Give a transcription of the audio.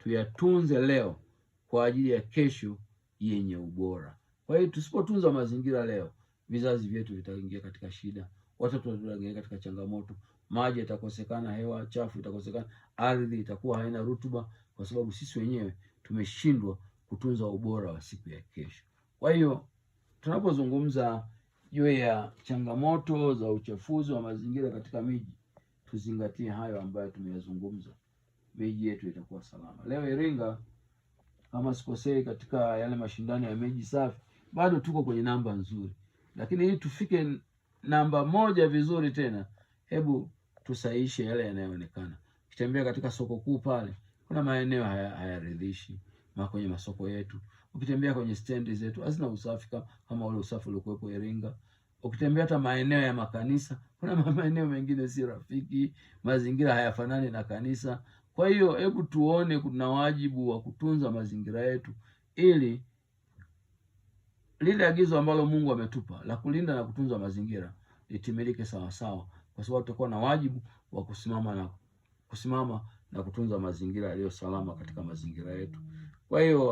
tuyatunze leo kwa ajili ya kesho yenye ubora. Kwa hiyo tusipotunza mazingira leo, vizazi vyetu vitaingia katika shida, watoto wataingia katika changamoto, maji yatakosekana, hewa chafu itakosekana, ardhi itakuwa haina rutuba, kwa sababu sisi wenyewe tumeshindwa kutunza ubora wa siku ya kesho. Kwa hiyo tunapozungumza juu ya changamoto za uchafuzi wa mazingira katika miji, tuzingatie hayo ambayo tumeyazungumza, miji yetu itakuwa salama. Leo Iringa, kama sikosei, katika yale mashindano ya miji safi bado tuko kwenye namba nzuri, lakini ili tufike namba moja vizuri tena, hebu tusahihishe yale yanayoonekana. Ukitembea katika soko kuu pale, kuna maeneo hayaridhishi kwenye masoko yetu. Ukitembea kwenye stendi zetu hazina usafi kama ule usafi uliokuwepo Iringa. Ukitembea hata maeneo ya makanisa, kuna maeneo mengine si rafiki, mazingira hayafanani na kanisa. Kwa hiyo hebu tuone kuna wajibu wa kutunza mazingira yetu, ili lile agizo ambalo Mungu ametupa la kulinda na kutunza mazingira litimilike sawa sawa, kwa sababu tutakuwa na wajibu wa kusimama na kutunza mazingira yaliyo salama katika mazingira yetu. Kwa hiyo